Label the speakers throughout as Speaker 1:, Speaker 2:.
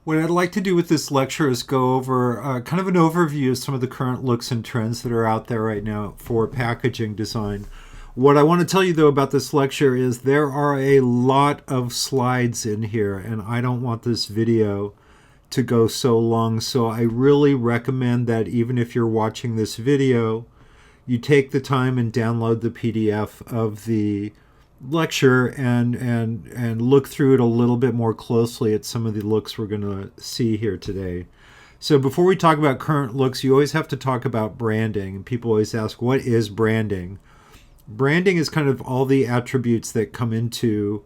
Speaker 1: What I'd like to do with this lecture is go over kind of an overview of some of the current looks and trends that are out there right now for packaging design. What I want to tell you though about this lecture is there are a lot of slides in here, and I don't want this video to go so long. So I really recommend that even if you're watching this video, you take the time and download the PDF of the lecture and look through it a little bit more closely at some of the looks we're going to see here today. So before we talk about current looks, you always have to talk about branding. And people always ask, what is branding? Branding is kind of all the attributes that come into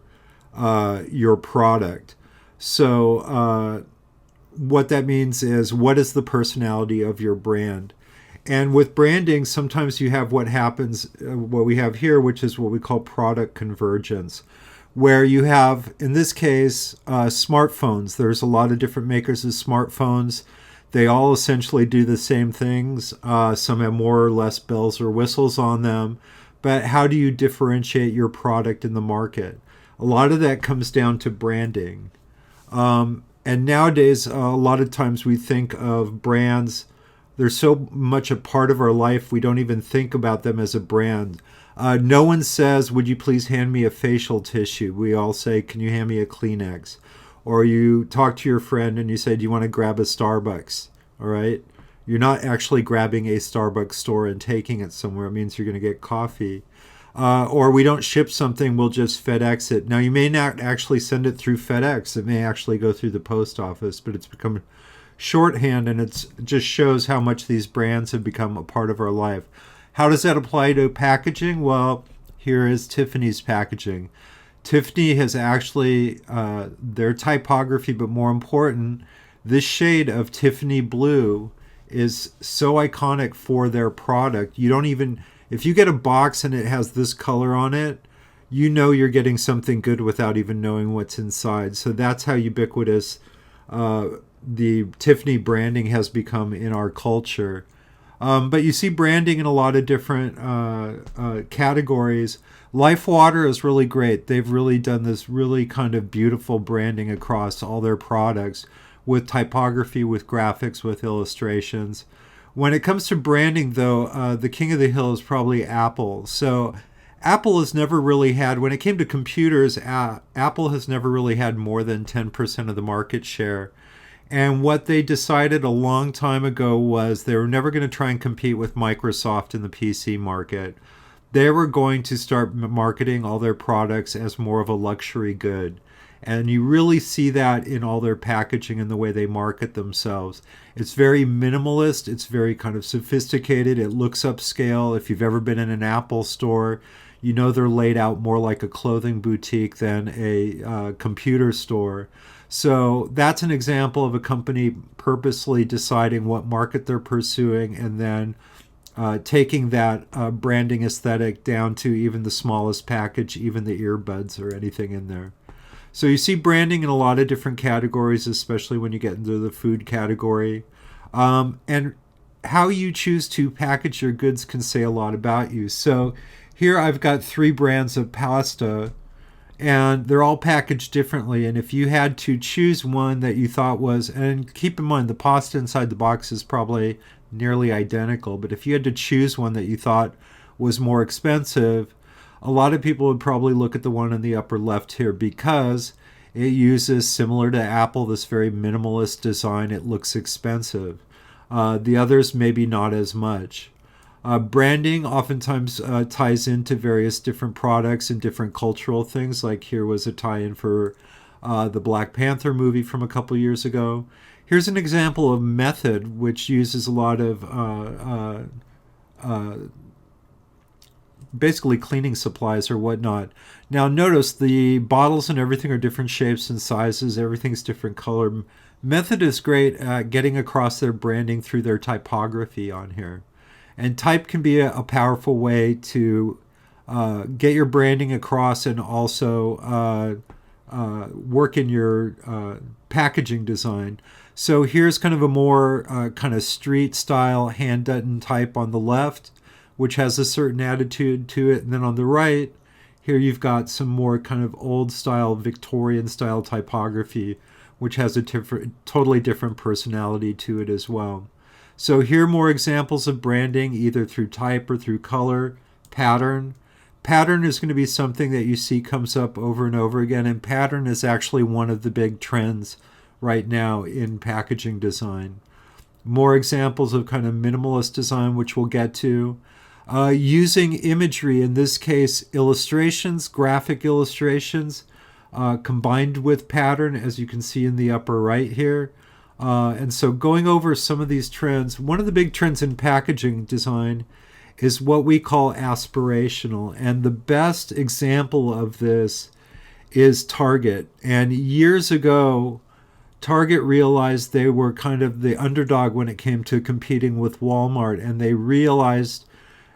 Speaker 1: your product. So what that means is, what is the personality of your brand? And with branding, sometimes you have what happens, what we have here, which is what we call product convergence, where you have, in this case, smartphones. There's a lot of different makers of smartphones. They all essentially do the same things. Some have more or less bells or whistles on them. But how do you differentiate your product in the market? A lot of that comes down to branding. And nowadays, a lot of times we think of brands, they're so much a part of our life, we don't even think about them as a brand. No one says, would you please hand me a facial tissue? We all say, can you hand me a Kleenex? Or you talk to your friend and you say, do you want to grab a Starbucks? All right? You're not actually grabbing a Starbucks store and taking it somewhere. It means you're going to get coffee. Or we don't ship something, we'll just FedEx it. Now, you may not actually send it through FedEx. It may actually go through the post office, but it's become shorthand, and it just shows how much these brands have become a part of our life. How does that apply to packaging? Well, here is Tiffany's packaging. Tiffany has actually, their typography, but more important, this shade of Tiffany blue is so iconic for their product. You don't even, if you get a box and it has this color on it, you know you're getting something good without even knowing what's inside. So that's how ubiquitous the Tiffany branding has become in our culture. But you see branding in a lot of different categories. Life Water is really great. They've really done this really kind of beautiful branding across all their products with typography, with graphics, with illustrations. When it comes to branding, though, the king of the hill is probably Apple. So Apple has never really had, when it came to computers, Apple has never really had more than 10% of the market share. And what they decided a long time ago was they were never going to try and compete with Microsoft in the PC market. They were going to start marketing all their products as more of a luxury good. And you really see that in all their packaging and the way they market themselves. It's very minimalist. It's very kind of sophisticated. It looks upscale. If you've ever been in an Apple store, you know they're laid out more like a clothing boutique than a computer store. So that's an example of a company purposely deciding what market they're pursuing and then taking that branding aesthetic down to even the smallest package, even the earbuds or anything in there. So you see branding in a lot of different categories, especially when you get into the food category. And how you choose to package your goods can say a lot about you. So here I've got 3 brands of pasta, and they're all packaged differently. And if you had to choose one that you thought was, and keep in mind the pasta inside the box is probably nearly identical, but if you had to choose one that you thought was more expensive, a lot of people would probably look at the one in the upper left here because it uses, similar to Apple, this very minimalist design. It looks expensive. The others maybe not as much. Branding oftentimes ties into various different products and different cultural things. Like here was a tie-in for the Black Panther movie from a couple years ago. Here's an example of Method, which uses a lot of basically cleaning supplies or whatnot. Now notice the bottles and everything are different shapes and sizes. Everything's different color. Method is great at getting across their branding through their typography on here. And type can be a powerful way to get your branding across and also work in your packaging design. So here's kind of a more kind of street style hand-done type on the left, which has a certain attitude to it. And then on the right, here you've got some more kind of old style, Victorian style typography, which has a totally different personality to it as well. So here are more examples of branding, either through type or through color, pattern. Pattern is going to be something that you see comes up over and over again, and pattern is actually one of the big trends right now in packaging design. More examples of kind of minimalist design, which we'll get to. Using imagery, in this case, illustrations, graphic illustrations, combined with pattern, as you can see in the upper right here. And so going over some of these trends, one of the big trends in packaging design is what we call aspirational. And the best example of this is Target. And years ago, Target realized they were kind of the underdog when it came to competing with Walmart. And they realized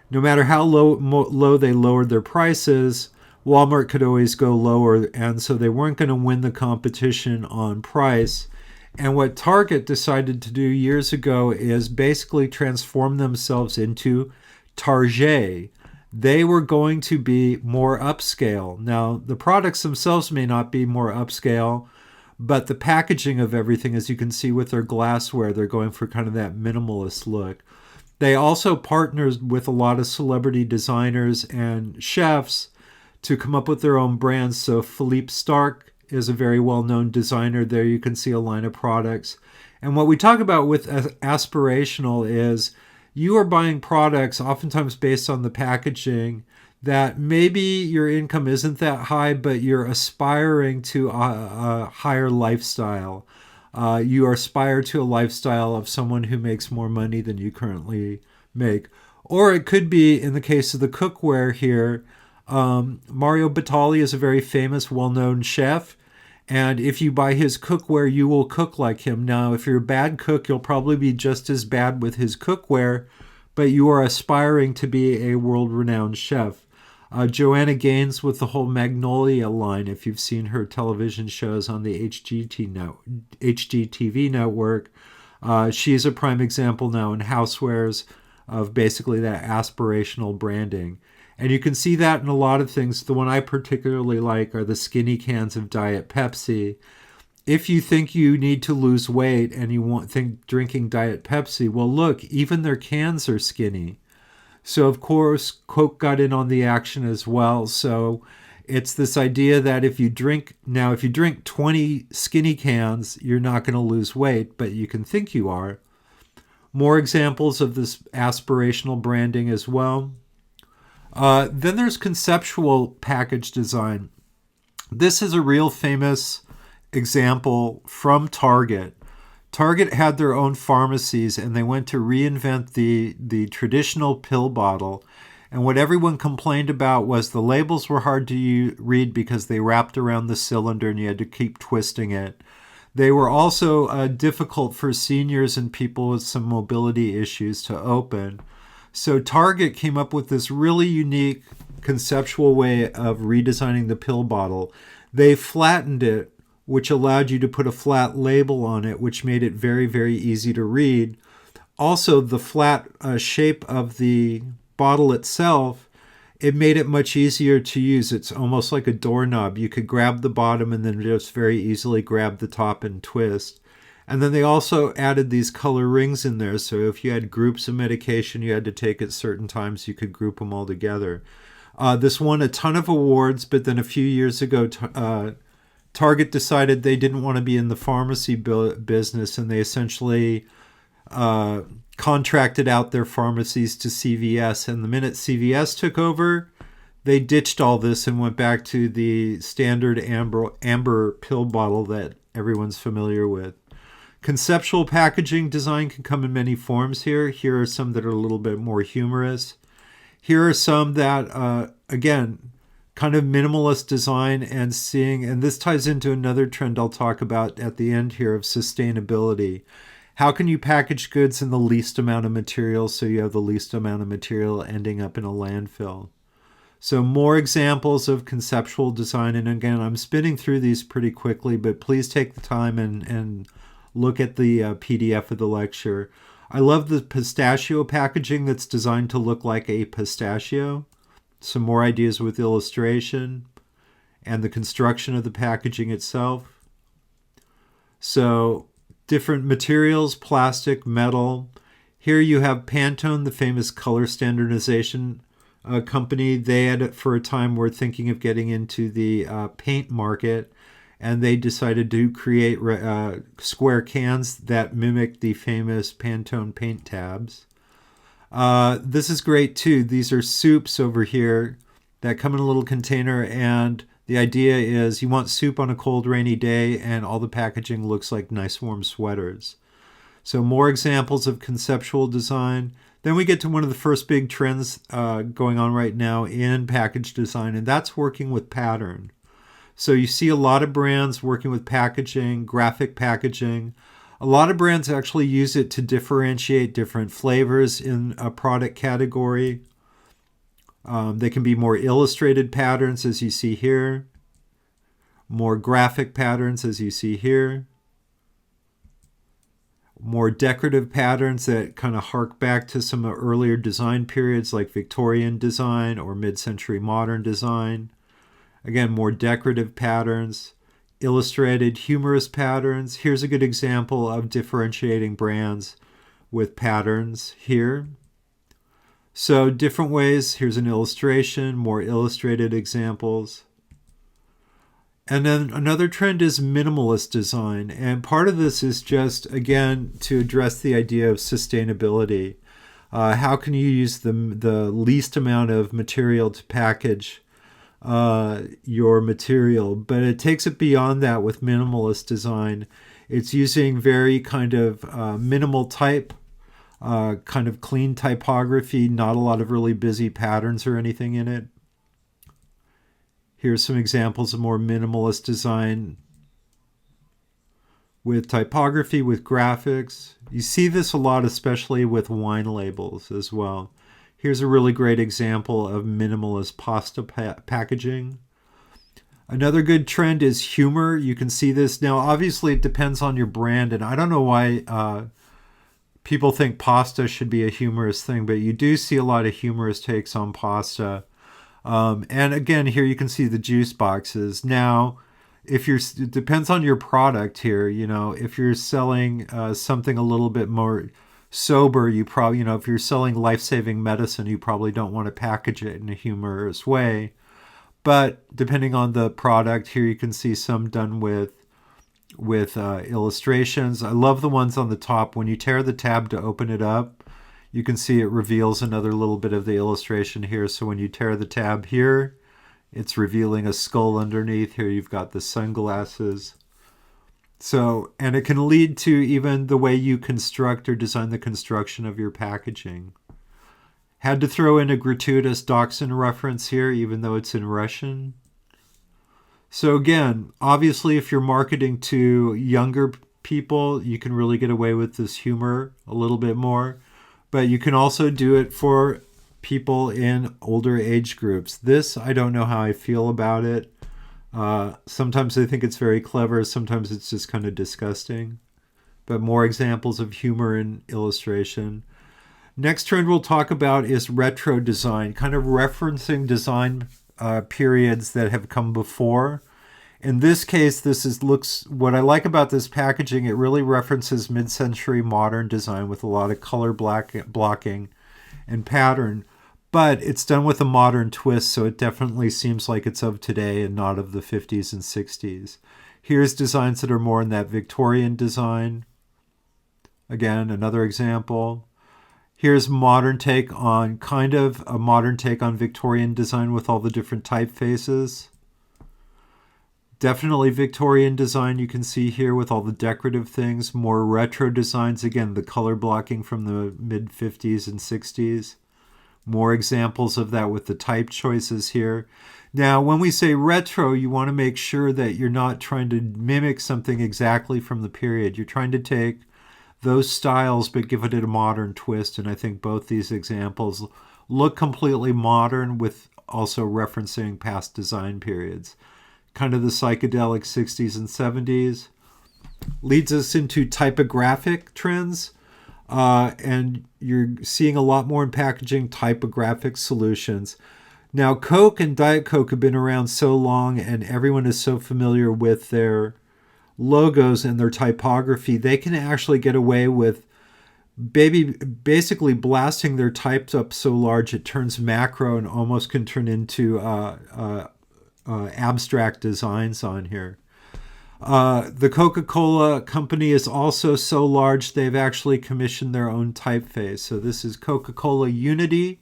Speaker 1: no matter how low they lowered their prices, Walmart could always go lower. And so they weren't going to win the competition on price. And what Target decided to do years ago is basically transform themselves into Target. They were going to be more upscale. Now, the products themselves may not be more upscale, but the packaging of everything, as you can see with their glassware, they're going for kind of that minimalist look. They also partnered with a lot of celebrity designers and chefs to come up with their own brands. So Philippe Starck is a very well-known designer. There you can see a line of products. And what we talk about with aspirational is you are buying products oftentimes based on the packaging that maybe your income isn't that high, but you're aspiring to a higher lifestyle. You aspire to a lifestyle of someone who makes more money than you currently make. Or it could be, in the case of the cookware here, Mario Batali is a very famous, well-known chef. And if you buy his cookware, you will cook like him. Now, if you're a bad cook, you'll probably be just as bad with his cookware, but you are aspiring to be a world-renowned chef. Joanna Gaines with the whole Magnolia line, if you've seen her television shows on the HGTV network, she's a prime example now in housewares of basically that aspirational branding. And you can see that in a lot of things. The one I particularly like are the skinny cans of Diet Pepsi. If you think you need to lose weight and you think drinking Diet Pepsi, well, look, even their cans are skinny. So, of course, Coke got in on the action as well. So it's this idea that if you drink 20 skinny cans, you're not going to lose weight, but you can think you are. More examples of this aspirational branding as well. Then there's conceptual package design. This is a real famous example from Target. Target had their own pharmacies and they went to reinvent the traditional pill bottle. And what everyone complained about was the labels were hard to read because they wrapped around the cylinder and you had to keep twisting it. They were also difficult for seniors and people with some mobility issues to open. So Target came up with this really unique conceptual way of redesigning the pill bottle. They flattened it, which allowed you to put a flat label on it, which made it very, very easy to read. Also, the flat shape of the bottle itself, it made it much easier to use. It's almost like a doorknob. You could grab the bottom and then just very easily grab the top and twist. And then they also added these color rings in there. So if you had groups of medication you had to take at certain times, you could group them all together. This won a ton of awards, but then a few years ago, Target decided they didn't want to be in the pharmacy business, and they essentially contracted out their pharmacies to CVS. And the minute CVS took over, they ditched all this and went back to the standard amber pill bottle that everyone's familiar with. Conceptual packaging design can come in many forms here. Here are some that are a little bit more humorous. Here are some that, again, kind of minimalist design and this ties into another trend I'll talk about at the end here of sustainability. How can you package goods in the least amount of material so you have the least amount of material ending up in a landfill? So more examples of conceptual design. And again, I'm spinning through these pretty quickly, but please take the time and look at the PDF of the lecture. I love the pistachio packaging that's designed to look like a pistachio. Some more ideas with illustration and the construction of the packaging itself. So different materials, plastic, metal. Here you have Pantone, the famous color standardization company. They had, for a time, were thinking of getting into the paint market, and they decided to create square cans that mimic the famous Pantone paint tabs. This is great too. These are soups over here that come in a little container, and the idea is you want soup on a cold, rainy day, and all the packaging looks like nice, warm sweaters. So, more examples of conceptual design. Then we get to one of the first big trends going on right now in package design, and that's working with pattern. So, you see a lot of brands working with packaging, graphic packaging. A lot of brands actually use it to differentiate different flavors in a product category. They can be more illustrated patterns, as you see here, more graphic patterns, as you see here, more decorative patterns that kind of hark back to some earlier design periods like Victorian design or mid-century modern design. Again, more decorative patterns, illustrated humorous patterns. Here's a good example of differentiating brands with patterns here. So different ways. Here's an illustration, more illustrated examples. And then another trend is minimalist design. And part of this is just, again, to address the idea of sustainability. How can you use the least amount of material to package your material? But it takes it beyond that with minimalist design. It's using very kind of minimal type, kind of clean typography, not a lot of really busy patterns or anything in it. Here's some examples of more minimalist design with typography, with graphics. You see this a lot, especially with wine labels as well. Here's a really great example of minimalist pasta packaging. Another good trend is humor. You can see this. Now, obviously, it depends on your brand, and I don't know why people think pasta should be a humorous thing, but you do see a lot of humorous takes on pasta. And again, here you can see the juice boxes. Now, it depends on your product here. You know, if you're selling something a little bit more sober, you probably, if you're selling life-saving medicine, you probably don't want to package it in a humorous way. But depending on the product, here you can see some done with illustrations. I love the ones on the top. When you tear the tab to open it up, you can see it reveals another little bit of the illustration here. So when you tear the tab here, it's revealing a skull underneath. Here you've got the sunglasses. So, and it can lead to even the way you construct or design the construction of your packaging. Had to throw in a gratuitous Dachshund reference here, even though it's in Russian. So again, obviously, if you're marketing to younger people, you can really get away with this humor a little bit more. But you can also do it for people in older age groups. This, I don't know how I feel about it. Sometimes I think it's very clever. Sometimes it's just kind of disgusting. But more examples of humor in illustration. Next trend we'll talk about is retro design, kind of referencing design periods that have come before. In this case, what I like about this packaging, it really references mid-century modern design with a lot of color blocking and pattern, but it's done with a modern twist, so it definitely seems like it's of today and not of the 50s and 60s. Here's designs that are more in that Victorian design. Again, another example. Here's modern take on Victorian design with all the different typefaces. Definitely Victorian design you can see here with all the decorative things. More retro designs, again, the color blocking from the mid-50s and 60s. More examples of that with the type choices here. Now, when we say retro, you want to make sure that you're not trying to mimic something exactly from the period. You're trying to take those styles but give it a modern twist, and I think both these examples look completely modern with also referencing past design periods. Kind of the psychedelic 60s and 70s. Leads us into typographic trends. And you're seeing a lot more in packaging typographic solutions. Now, Coke and Diet Coke have been around so long, and everyone is so familiar with their logos and their typography, they can actually get away with basically blasting their types up so large it turns macro and almost can turn into abstract designs on here. The Coca-Cola company is also so large they've actually commissioned their own typeface. So this is Coca-Cola Unity.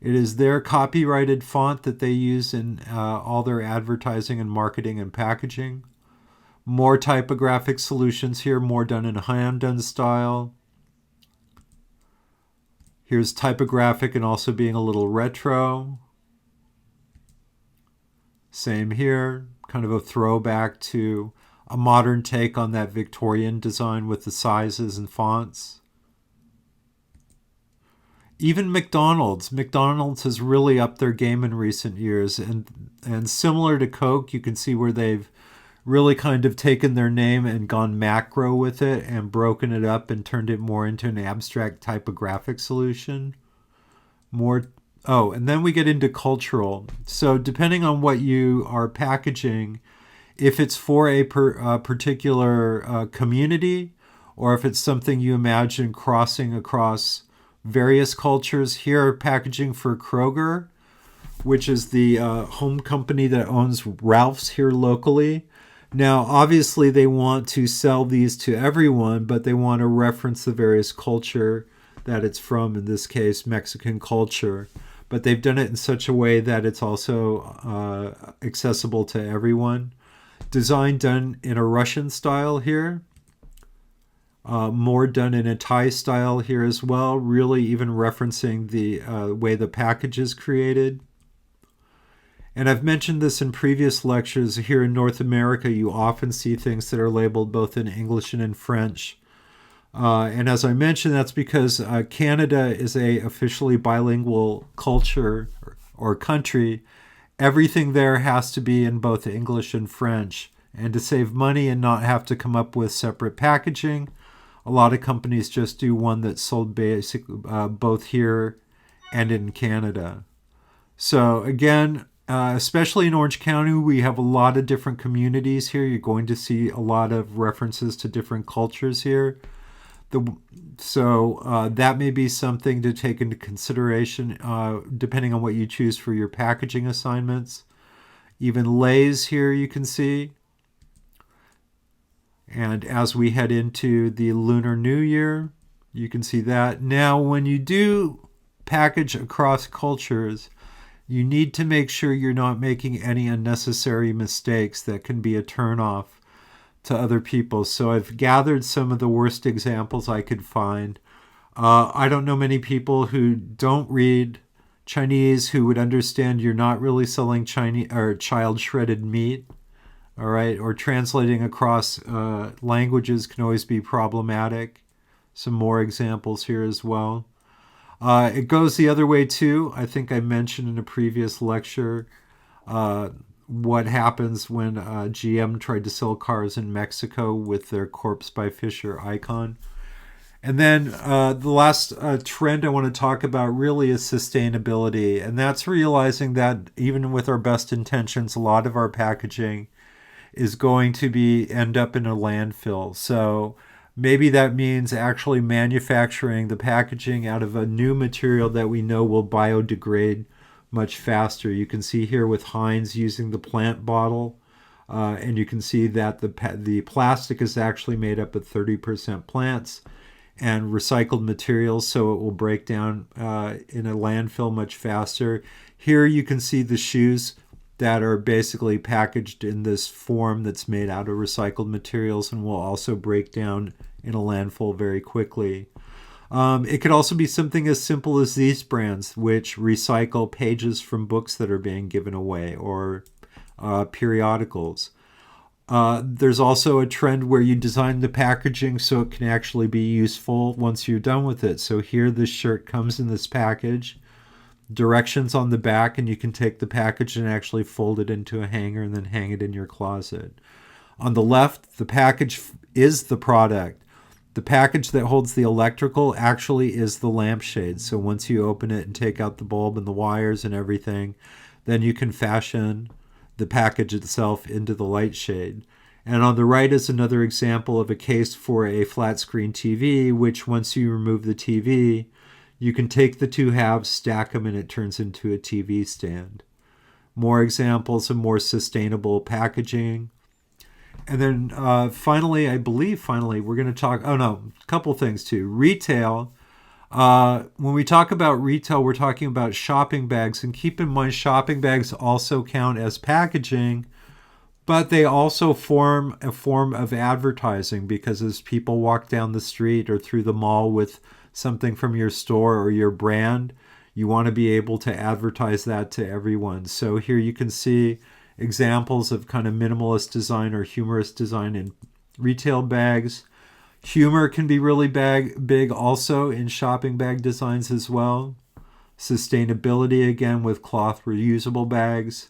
Speaker 1: It is their copyrighted font that they use in all their advertising and marketing and packaging. More typographic solutions here, more done in hand-done style. Here's typographic and also being a little retro. Same here, kind of a throwback to a modern take on that Victorian design with the sizes and fonts. Even McDonald's has really upped their game in recent years, and similar to Coke, you can see where they've really kind of taken their name and gone macro with it and broken it up and turned it more into an abstract typographic solution. And then we get into cultural. So depending on what you are packaging, if it's for a particular community, or if it's something you imagine crossing across various cultures. Here, packaging for Kroger, which is the home company that owns Ralph's here locally. Now, obviously, they want to sell these to everyone, but they want to reference the various culture that it's from, in this case, Mexican culture. But they've done it in such a way that it's also accessible to everyone. Design done in a Russian style here. More done in a Thai style here as well, really even referencing the way the package is created. And I've mentioned this in previous lectures. Here in North America, you often see things that are labeled both in English and in French. And as I mentioned, that's because Canada is a officially bilingual culture or country. Everything there has to be in both English and French. And to save money and not have to come up with separate packaging, a lot of companies just do one that's sold both here and in Canada. So again, especially in Orange County, we have a lot of different communities here. You're going to see a lot of references to different cultures here. So that may be something to take into consideration depending on what you choose for your packaging assignments. Even Lay's here you can see. And as we head into the Lunar New Year, you can see that. Now, when you do package across cultures, you need to make sure you're not making any unnecessary mistakes that can be a turnoff to other people. So I've gathered some of the worst examples I could find. I don't know many people who don't read Chinese who would understand you're not really selling Chinese or child shredded meat. All right, or translating across languages can always be problematic. Some more examples here as well. It goes the other way too. I think I mentioned in a previous lecture what happens when GM tried to sell cars in Mexico with their Corpse by Fisher icon. And then the last trend I want to talk about really is sustainability. And that's realizing that even with our best intentions, a lot of our packaging is going to end up in a landfill. So maybe that means actually manufacturing the packaging out of a new material that we know will biodegrade much faster. You can see here with Heinz using the plant bottle, and you can see that the plastic is actually made up of 30% plants and recycled materials, so it will break down in a landfill much faster. Here you can see the shoes that are basically packaged in this form that's made out of recycled materials and will also break down in a landfill very quickly. It could also be something as simple as these brands, which recycle pages from books that are being given away or periodicals. There's also a trend where you design the packaging so it can actually be useful once you're done with it. So here this shirt comes in this package, directions on the back, and you can take the package and actually fold it into a hanger and then hang it in your closet. On the left, the package is the product. The package that holds the electrical actually is the lampshade. So once you open it and take out the bulb and the wires and everything, then you can fashion the package itself into the light shade. And on the right is another example of a case for a flat screen TV, which once you remove the TV, you can take the two halves, stack them, and it turns into a TV stand. More examples of more sustainable packaging. And then finally, we're going to talk, a couple things too. Retail. When we talk about retail, we're talking about shopping bags. And keep in mind, shopping bags also count as packaging, but they also form a form of advertising, because as people walk down the street or through the mall with something from your store or your brand, you want to be able to advertise that to everyone. So here you can see examples of kind of minimalist design or humorous design in retail bags. Humor can be really big also in shopping bag designs as well. Sustainability, again, with cloth reusable bags.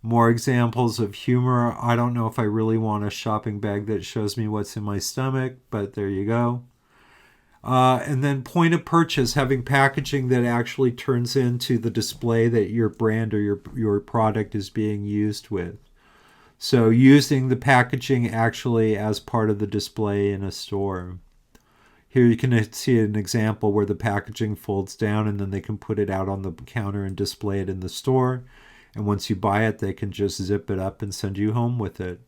Speaker 1: More examples of humor. I don't know if I really want a shopping bag that shows me what's in my stomach, but there you go. And then point of purchase, having packaging that actually turns into the display that your brand or your product is being used with. So using the packaging actually as part of the display in a store. Here you can see an example where the packaging folds down and then they can put it out on the counter and display it in the store. And once you buy it, they can just zip it up and send you home with it.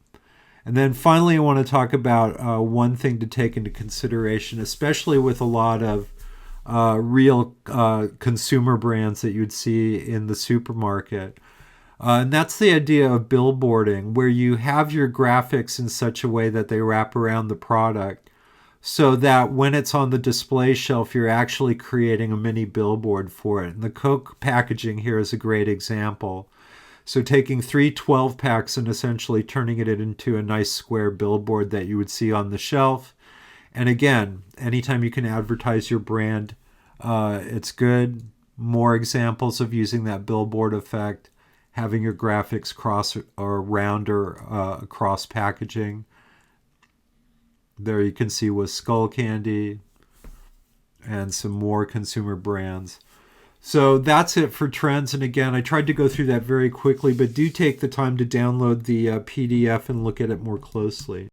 Speaker 1: And then finally, I want to talk about one thing to take into consideration, especially with a lot of real consumer brands that you'd see in the supermarket. And that's the idea of billboarding, where you have your graphics in such a way that they wrap around the product so that when it's on the display shelf, you're actually creating a mini billboard for it. And the Coke packaging here is a great example. So taking 3 12-packs and essentially turning it into a nice square billboard that you would see on the shelf. And again, anytime you can advertise your brand, it's good. More examples of using that billboard effect, having your graphics cross or round or across packaging. There you can see with Skull Candy and some more consumer brands. So that's it for trends. And again, I tried to go through that very quickly, but do take the time to download the PDF and look at it more closely.